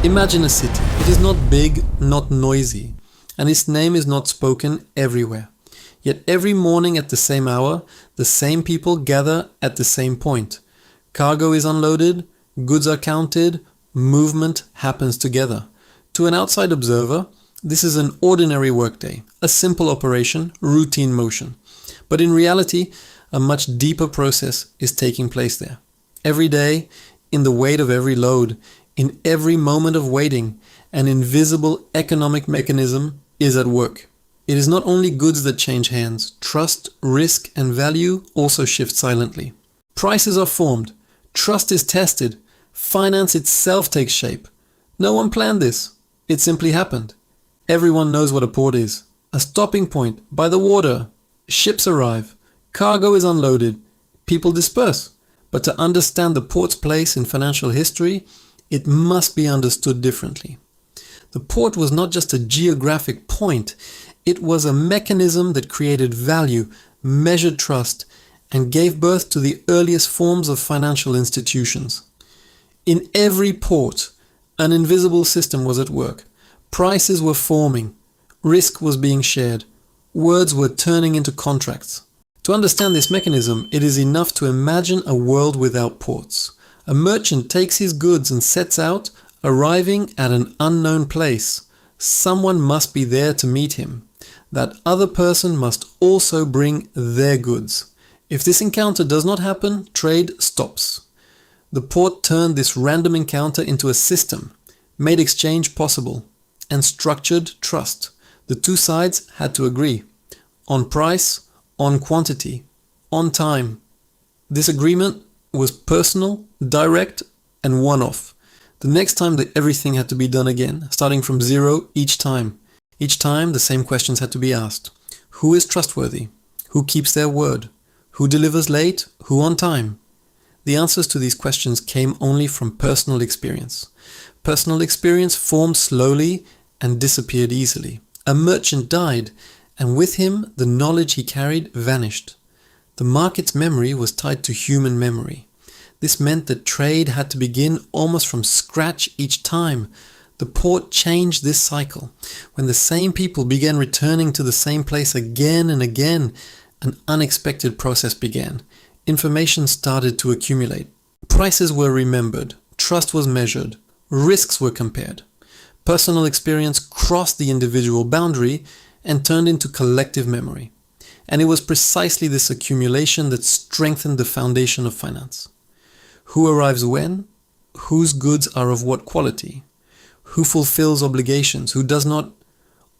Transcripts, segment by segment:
Imagine a city. It is not big, not noisy, and its name is not spoken everywhere. Yet every morning at the same hour, the same people gather at the same point. Cargo is unloaded, goods are counted, movement happens together. To an outside observer, this is an ordinary workday, a simple operation, routine motion. But in reality, a much deeper process is taking place there. Every day, in the weight of every load, in every moment of waiting, an invisible economic mechanism is at work. It is not only goods that change hands, trust, risk, and value also shift silently. Prices are formed, trust is tested, finance itself takes shape. No one planned this. It simply happened. Everyone knows what a port is. A stopping point by the water. Ships arrive. Cargo is unloaded. People disperse. But to understand the port's place in financial history, it must be understood differently. The port was not just a geographic point. It was a mechanism that created value, measured trust, and gave birth to the earliest forms of financial institutions. In every port, an invisible system was at work. Prices were forming. Risk was being shared. Words were turning into contracts. To understand this mechanism, it is enough to imagine a world without ports. A merchant takes his goods and sets out, arriving at an unknown place. Someone must be there to meet him. That other person must also bring their goods. If this encounter does not happen, trade stops. The port turned this random encounter into a system, made exchange possible, and structured trust. The two sides had to agree on price, on quantity, on time. This agreement was personal, direct, and one-off. The next time that everything had to be done again, starting from zero each time. Each time the same questions had to be asked. Who is trustworthy? Who keeps their word? Who delivers late? Who on time? The answers to these questions came only from personal experience. Personal experience formed slowly and disappeared easily. A merchant died, and with him the knowledge he carried vanished. The market's memory was tied to human memory. This meant that trade had to begin almost from scratch each time. The port changed this cycle. When the same people began returning to the same place again and again, an unexpected process began. Information started to accumulate. Prices were remembered. Trust was measured. Risks were compared. Personal experience crossed the individual boundary and turned into collective memory. And it was precisely this accumulation that strengthened the foundation of finance. Who arrives when? Whose goods are of what quality? Who fulfills obligations? Who does not?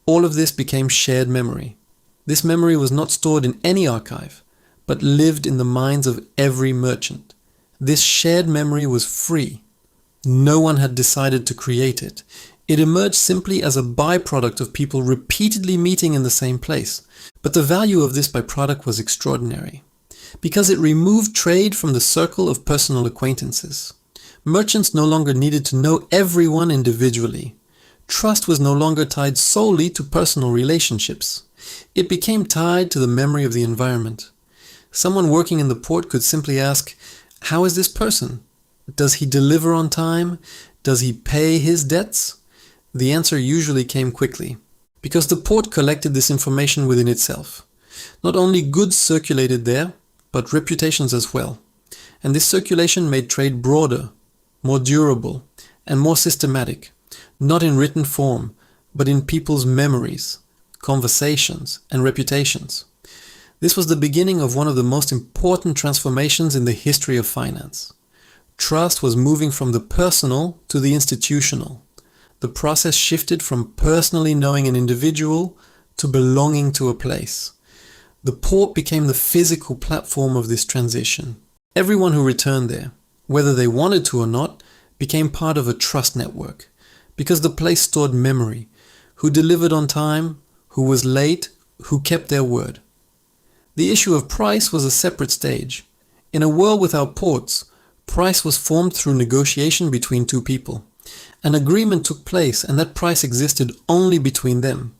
All of this became shared memory. This memory was not stored in any archive, but lived in the minds of every merchant. This shared memory was free. No one had decided to create it. It emerged simply as a byproduct of people repeatedly meeting in the same place. But the value of this byproduct was extraordinary, because it removed trade from the circle of personal acquaintances. Merchants no longer needed to know everyone individually. Trust was no longer tied solely to personal relationships. It became tied to the memory of the environment. Someone working in the port could simply ask, "How is this person? Does he deliver on time? Does he pay his debts?" The answer usually came quickly, because the port collected this information within itself. Not only goods circulated there, but reputations as well. And this circulation made trade broader, more durable, and more systematic, not in written form, but in people's memories, conversations, and reputations. This was the beginning of one of the most important transformations in the history of finance. Trust was moving from the personal to the institutional. The process shifted from personally knowing an individual to belonging to a place. The port became the physical platform of this transition. Everyone who returned there, whether they wanted to or not, became part of a trust network, because the place stored memory, who delivered on time, who was late, who kept their word. The issue of price was a separate stage. In a world without ports, price was formed through negotiation between two people. An agreement took place, and that price existed only between them.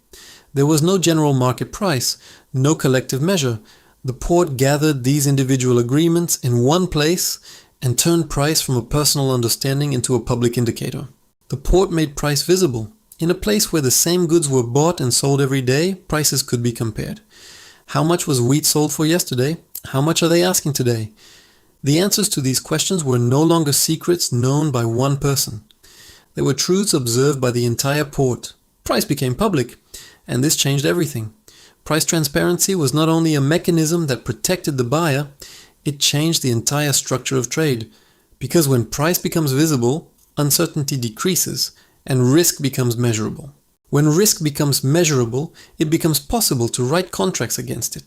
There was no general market price, no collective measure. The port gathered these individual agreements in one place and turned price from a personal understanding into a public indicator. The port made price visible. In a place where the same goods were bought and sold every day, prices could be compared. How much was wheat sold for yesterday? How much are they asking today? The answers to these questions were no longer secrets known by one person. They were truths observed by the entire port. Price became public, and this changed everything. Price transparency was not only a mechanism that protected the buyer, it changed the entire structure of trade. Because when price becomes visible, uncertainty decreases, and risk becomes measurable. When risk becomes measurable, it becomes possible to write contracts against it.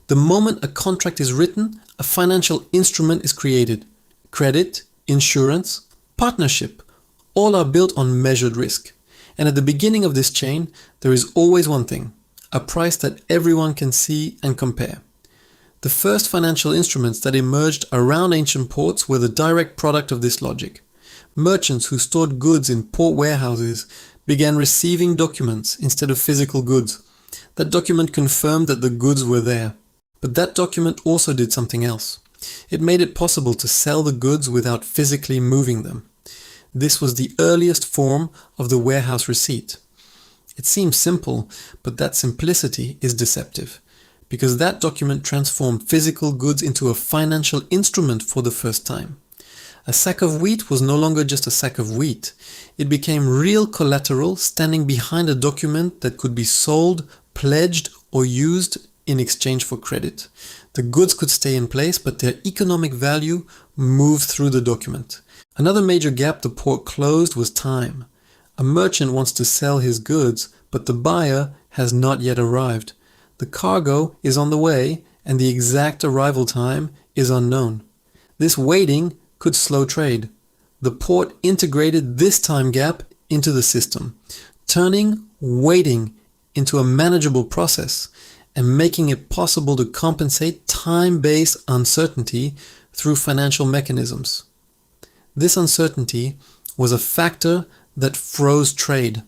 The moment a contract is written, a financial instrument is created. Credit, insurance, partnership, all are built on measured risk. And at the beginning of this chain, there is always one thing, a price that everyone can see and compare. The first financial instruments that emerged around ancient ports were the direct product of this logic. Merchants who stored goods in port warehouses began receiving documents instead of physical goods. That document confirmed that the goods were there. But that document also did something else. It made it possible to sell the goods without physically moving them. This was the earliest form of the warehouse receipt. It seems simple, but that simplicity is deceptive, because that document transformed physical goods into a financial instrument for the first time. A sack of wheat was no longer just a sack of wheat. It became real collateral standing behind a document that could be sold, pledged, or used in exchange for credit. The goods could stay in place, but their economic value moved through the document. Another major gap the port closed was time. A merchant wants to sell his goods, but the buyer has not yet arrived. The cargo is on the way, and the exact arrival time is unknown. This waiting could slow trade. The port integrated this time gap into the system, turning waiting into a manageable process and making it possible to compensate time-based uncertainty through financial mechanisms. This uncertainty was a factor that froze trade,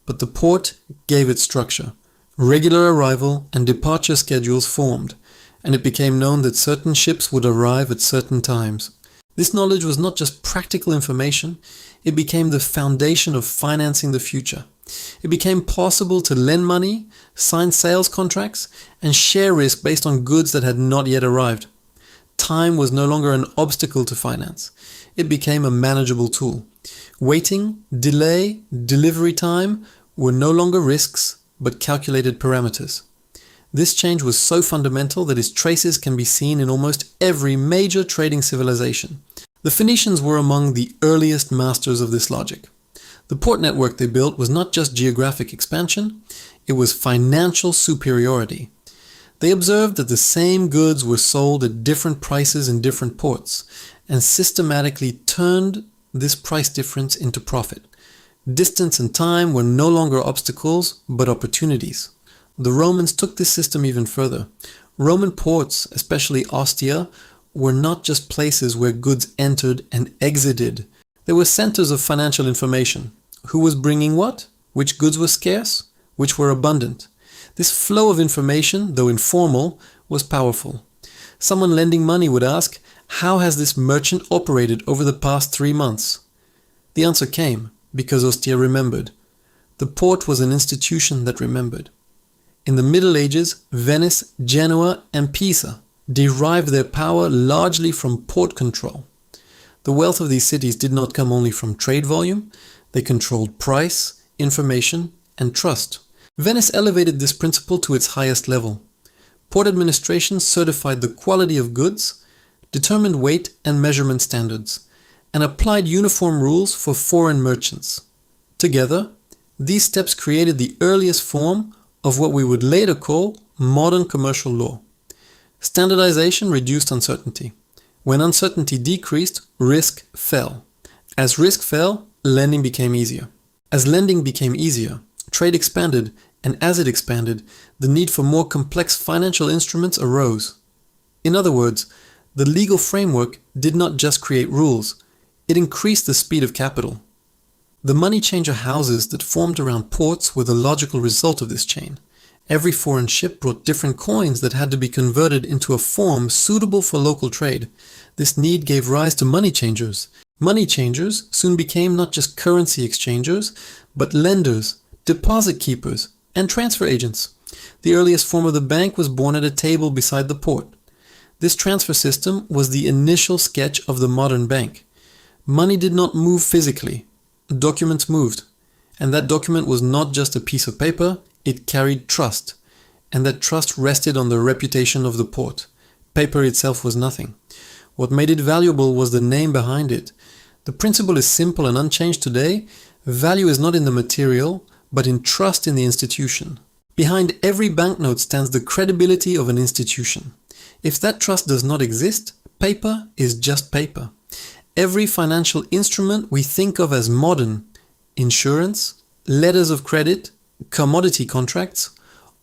but the port gave it structure. Regular arrival and departure schedules formed, and it became known that certain ships would arrive at certain times. This knowledge was not just practical information, it became the foundation of financing the future. It became possible to lend money, sign sales contracts, and share risk based on goods that had not yet arrived. Time was no longer an obstacle to finance. It became a manageable tool. Waiting, delay, delivery time were no longer risks, but calculated parameters. This change was so fundamental that its traces can be seen in almost every major trading civilization. The Phoenicians were among the earliest masters of this logic. The port network they built was not just geographic expansion, it was financial superiority. They observed that the same goods were sold at different prices in different ports, and systematically turned this price difference into profit. Distance and time were no longer obstacles, but opportunities. The Romans took this system even further. Roman ports, especially Ostia, were not just places where goods entered and exited. They were centers of financial information. Who was bringing what? Which goods were scarce? Which were abundant? This flow of information, though informal, was powerful. Someone lending money would ask, how has this merchant operated over the past 3 months? The answer came, because Ostia remembered. The port was an institution that remembered. In the Middle Ages, Venice, Genoa, and Pisa derived their power largely from port control. The wealth of these cities did not come only from trade volume, they controlled price, information, and trust. Venice elevated this principle to its highest level. Port administration certified the quality of goods, determined weight and measurement standards, and applied uniform rules for foreign merchants. Together, these steps created the earliest form of what we would later call modern commercial law. Standardization reduced uncertainty. When uncertainty decreased, risk fell. As risk fell, lending became easier. As lending became easier, trade expanded, and as it expanded, the need for more complex financial instruments arose. In other words, the legal framework did not just create rules, it increased the speed of capital. The money changer houses that formed around ports were the logical result of this chain. Every foreign ship brought different coins that had to be converted into a form suitable for local trade. This need gave rise to money changers. Money changers soon became not just currency exchangers, but lenders, deposit keepers, and transfer agents. The earliest form of the bank was born at a table beside the port. This transfer system was the initial sketch of the modern bank. Money did not move physically. Documents moved. And that document was not just a piece of paper, it carried trust. And that trust rested on the reputation of the port. Paper itself was nothing. What made it valuable was the name behind it. The principle is simple and unchanged today. Value is not in the material, but in trust in the institution. Behind every banknote stands the credibility of an institution. If that trust does not exist, paper is just paper. Every financial instrument we think of as modern, insurance, letters of credit, commodity contracts,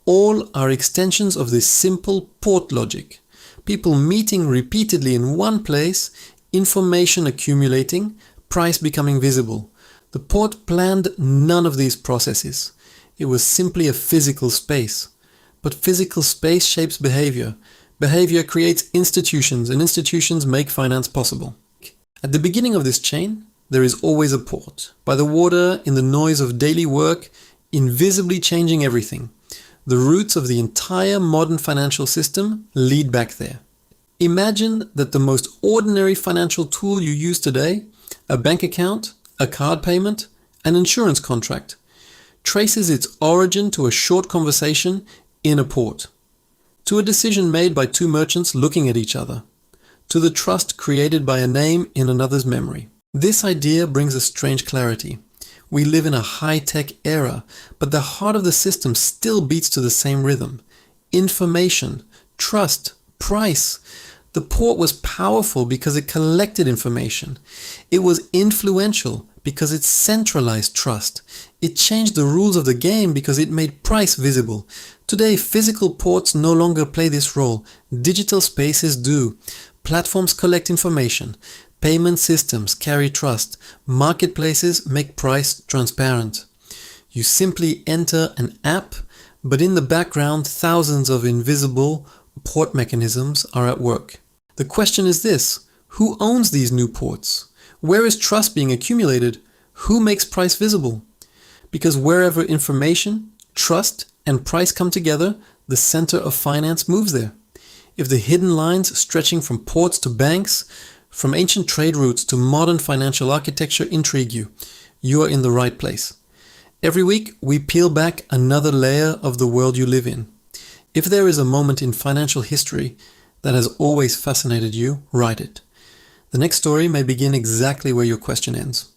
all are extensions of this simple port logic. People meeting repeatedly in one place, information accumulating, price becoming visible. The port planned none of these processes. It was simply a physical space. But physical space shapes behavior. Behavior creates institutions, and institutions make finance possible. At the beginning of this chain, there is always a port. By the water, in the noise of daily work, invisibly changing everything. The roots of the entire modern financial system lead back there. Imagine that the most ordinary financial tool you use today, a bank account, a card payment, an insurance contract, traces its origin to a short conversation in a port, to a decision made by two merchants looking at each other, to the trust created by a name in another's memory. This idea brings a strange clarity. We live in a high-tech era, but the heart of the system still beats to the same rhythm. Information, trust, price. The port was powerful because it collected information. It was influential because it centralized trust. It changed the rules of the game because it made price visible. Today, physical ports no longer play this role. Digital spaces do. Platforms collect information. Payment systems carry trust. Marketplaces make price transparent. You simply enter an app, but in the background, thousands of invisible port mechanisms are at work. The question is this: who owns these new ports? Where is trust being accumulated? Who makes price visible? Because wherever information, trust, and price come together, the center of finance moves there. If the hidden lines stretching from ports to banks, from ancient trade routes to modern financial architecture intrigue you, you are in the right place. Every week, we peel back another layer of the world you live in. If there is a moment in financial history that has always fascinated you, write it. The next story may begin exactly where your question ends.